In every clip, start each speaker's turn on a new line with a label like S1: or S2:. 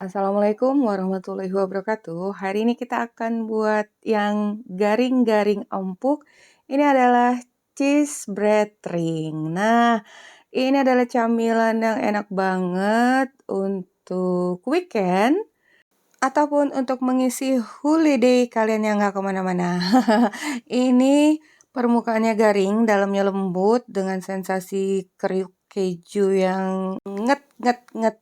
S1: Assalamualaikum warahmatullahi wabarakatuh. Hari ini kita akan buat yang garing-garing empuk. Ini adalah cheese bread ring. Nah, ini adalah camilan yang enak banget untuk weekend ataupun untuk mengisi holiday kalian yang nggak kemana-mana. Ini permukaannya garing, dalamnya lembut dengan sensasi kriuk keju yang nget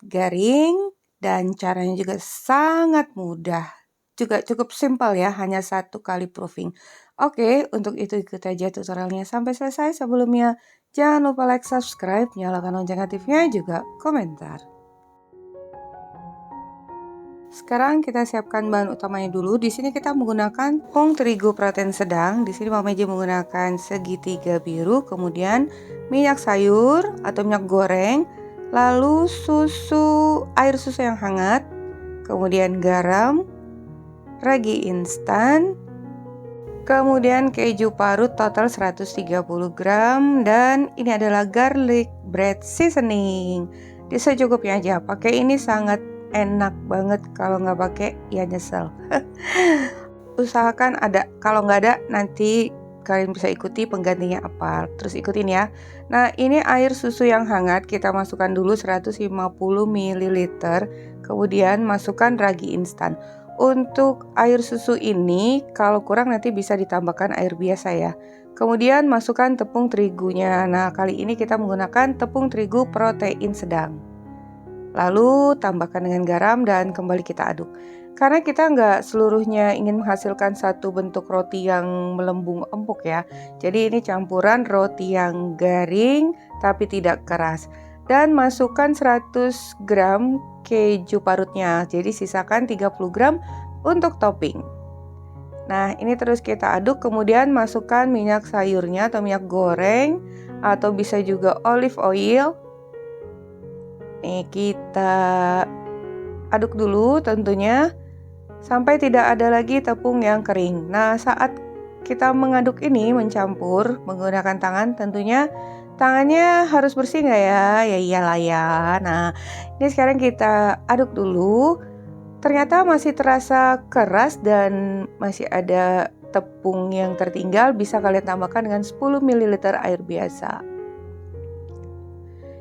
S1: garing. Dan caranya juga sangat mudah. Juga cukup simpel ya, hanya 1 kali proofing. Oke, untuk itu ikut aja tutorialnya sampai selesai. Sebelumnya, jangan lupa like, subscribe, nyalakan lonceng aktifnya, juga komentar. Sekarang kita siapkan bahan utamanya dulu. Di sini kita menggunakan tepung terigu protein sedang. Di sini Mama Meji menggunakan segitiga biru, kemudian minyak sayur atau minyak goreng, lalu air susu yang hangat, kemudian garam, ragi instan, kemudian keju parut total 130 gram, dan ini adalah garlic bread seasoning. Secukupnya aja. Pakai ini sangat enak banget, kalau nggak pakai ya nyesel. Usahakan ada, kalau nggak ada nanti kalian bisa ikuti penggantinya apa, terus ikutin ya. Nah, ini air susu yang hangat kita masukkan dulu 150 ml, kemudian masukkan ragi instan. Untuk air susu ini kalau kurang nanti bisa ditambahkan air biasa ya. Kemudian masukkan tepung terigunya. Nah, kali ini kita menggunakan tepung terigu protein sedang. Lalu tambahkan dengan garam dan kembali kita aduk. Karena kita nggak seluruhnya ingin menghasilkan satu bentuk roti yang melembung empuk ya. Jadi ini campuran roti yang garing tapi tidak keras. Dan masukkan 100 gram keju parutnya. Jadi sisakan 30 gram untuk topping. Nah, ini terus kita aduk, kemudian masukkan minyak sayurnya atau minyak goreng atau bisa juga olive oil. Nih, kita aduk dulu tentunya sampai tidak ada lagi tepung yang kering. Nah, saat kita mengaduk ini, mencampur menggunakan tangan, tentunya tangannya harus bersih nggak ya? Ya iyalah ya. Nah, ini sekarang kita aduk dulu. Ternyata masih terasa keras dan masih ada tepung yang tertinggal. Bisa kalian tambahkan dengan 10 ml air biasa.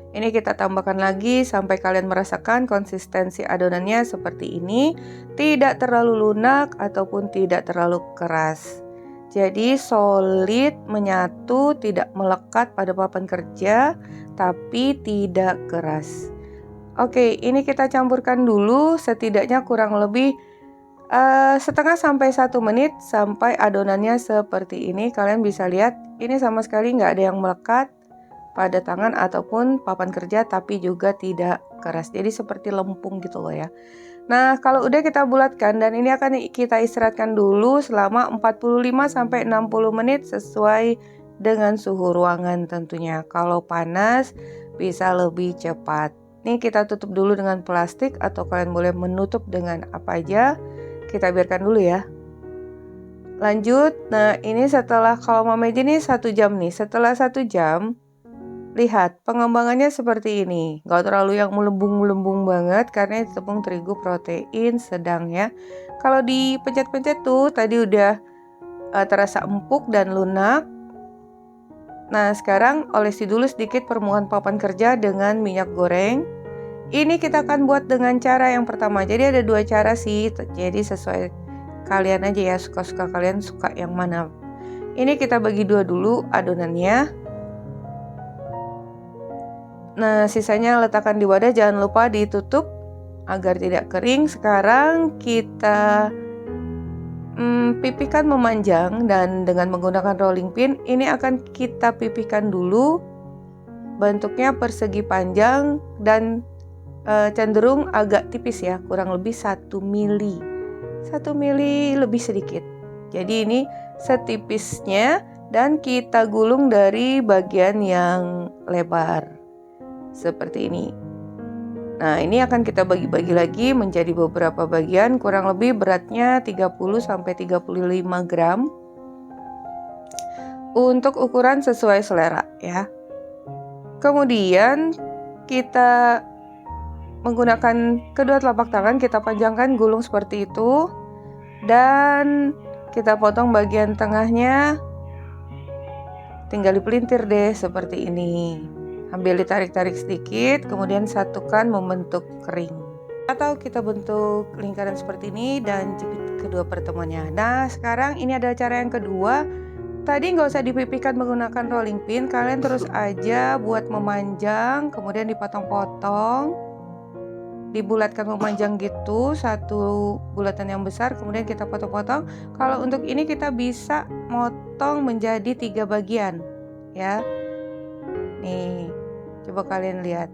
S1: Ini kita tambahkan lagi sampai kalian merasakan konsistensi adonannya seperti ini. Tidak terlalu lunak ataupun tidak terlalu keras. Jadi solid, menyatu, tidak melekat pada papan kerja, tapi tidak keras. Oke, ini kita campurkan dulu setidaknya kurang lebih setengah sampai 1 menit sampai adonannya seperti ini. Kalian bisa lihat ini sama sekali nggak ada yang melekat pada tangan ataupun papan kerja, tapi juga tidak keras. Jadi seperti lempung gitu loh ya. Nah, kalau udah kita bulatkan dan ini akan kita istirahatkan dulu selama 45 sampai 60 menit sesuai dengan suhu ruangan tentunya. Kalau panas bisa lebih cepat. Nih kita tutup dulu dengan plastik atau kalian boleh menutup dengan apa aja. Kita biarkan dulu ya. Lanjut, nah ini setelah, kalau Mama Meji nih 1 jam nih. Setelah 1 jam, lihat pengembangannya seperti ini. Gak terlalu yang melembung-melembung banget karena itu tepung terigu protein sedang ya. Kalau dipencet-pencet tuh tadi udah terasa empuk dan lunak. Nah, sekarang olesi dulu sedikit permukaan papan kerja dengan minyak goreng. Ini kita akan buat dengan cara yang pertama. Jadi ada 2 cara sih. Jadi sesuai kalian aja ya, suka-suka kalian suka yang mana. Ini kita bagi 2 dulu adonannya. Nah, sisanya letakkan di wadah, jangan lupa ditutup agar tidak kering. Sekarang kita pipihkan memanjang dan dengan menggunakan rolling pin ini akan kita pipihkan dulu. Bentuknya persegi panjang dan cenderung agak tipis ya, kurang lebih 1 mili. 1 mili lebih sedikit. Jadi ini setipisnya dan kita gulung dari bagian yang lebar. Seperti ini. Nah, ini akan kita bagi-bagi lagi menjadi beberapa bagian, kurang lebih beratnya 30 sampai 35 gram. Untuk ukuran sesuai selera ya. Kemudian kita menggunakan kedua telapak tangan kita panjangkan gulung seperti itu. Dan kita potong bagian tengahnya. Tinggal dipelintir deh seperti ini. Ambil ditarik-tarik sedikit, kemudian satukan membentuk ring. Atau kita bentuk lingkaran seperti ini dan jepit kedua pertemuannya. Nah, sekarang ini adalah cara yang kedua. Tadi nggak usah dipipihkan menggunakan rolling pin, kalian terus aja buat memanjang, kemudian dipotong-potong, dibulatkan memanjang gitu, satu bulatan yang besar, kemudian kita potong-potong. Kalau untuk ini kita bisa motong menjadi 3 bagian, ya. Nih, coba kalian lihat,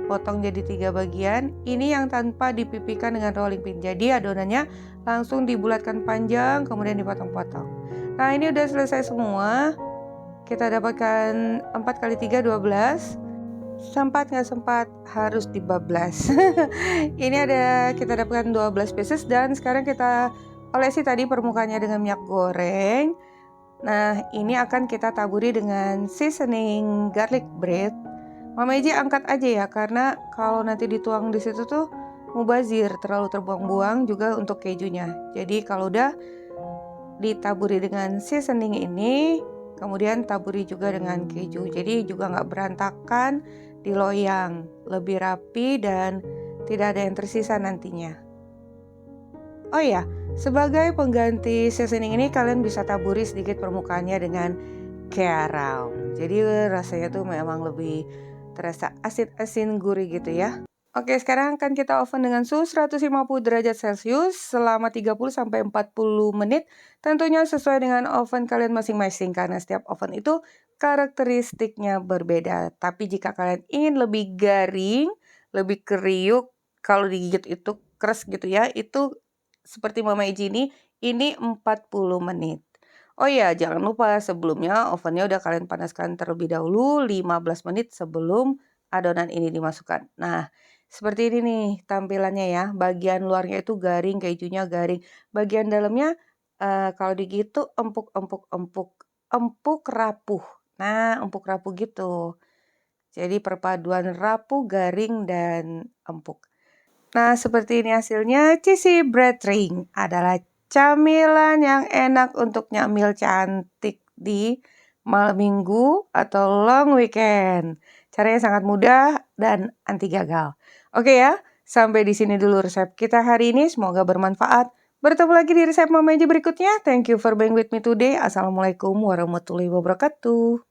S1: potong jadi 3 bagian. Ini yang tanpa dipipihkan dengan rolling pin. Jadi adonannya langsung dibulatkan panjang, kemudian dipotong-potong. Nah, ini udah selesai semua. Kita dapatkan 4 kali 3, 12. Sempat nggak sempat harus dibablas. Ini ada kita dapatkan 12 pieces dan sekarang kita olesi tadi permukaannya dengan minyak goreng. Nah, ini akan kita taburi dengan seasoning garlic bread. Mama Eji angkat aja ya, karena kalau nanti dituang di situ tuh mubazir, terlalu terbuang-buang juga untuk kejunya. Jadi kalau udah ditaburi dengan seasoning ini, kemudian taburi juga dengan keju, jadi juga nggak berantakan di loyang, lebih rapi dan tidak ada yang tersisa nantinya. Oh ya, sebagai pengganti seasoning ini kalian bisa taburi sedikit permukaannya dengan garam, jadi rasanya tuh memang lebih terasa asin-asin gurih gitu ya. Oke, sekarang akan kita oven dengan suhu 150 derajat Celcius selama 30-40 menit. Tentunya sesuai dengan oven kalian masing-masing karena setiap oven itu karakteristiknya berbeda. Tapi jika kalian ingin lebih garing, lebih kriuk, kalau digigit itu keras gitu ya, itu seperti Mama Iji ini 40 menit. Oh ya, jangan lupa sebelumnya ovennya udah kalian panaskan terlebih dahulu 15 menit sebelum adonan ini dimasukkan. Nah, seperti ini nih tampilannya ya. Bagian luarnya itu garing, kejunya garing. Bagian dalamnya kalau digigit tuh empuk rapuh. Nah, empuk rapuh gitu. Jadi perpaduan rapuh, garing, dan empuk. Nah, seperti ini hasilnya. Cheesy bread ring adalah camilan yang enak untuk nyamil cantik di malam minggu atau long weekend. Caranya sangat mudah dan anti gagal. Oke ya, sampai di sini dulu resep kita hari ini. Semoga bermanfaat. Bertemu lagi di resep Mama Eji berikutnya. Thank you for being with me today. Assalamualaikum warahmatullahi wabarakatuh.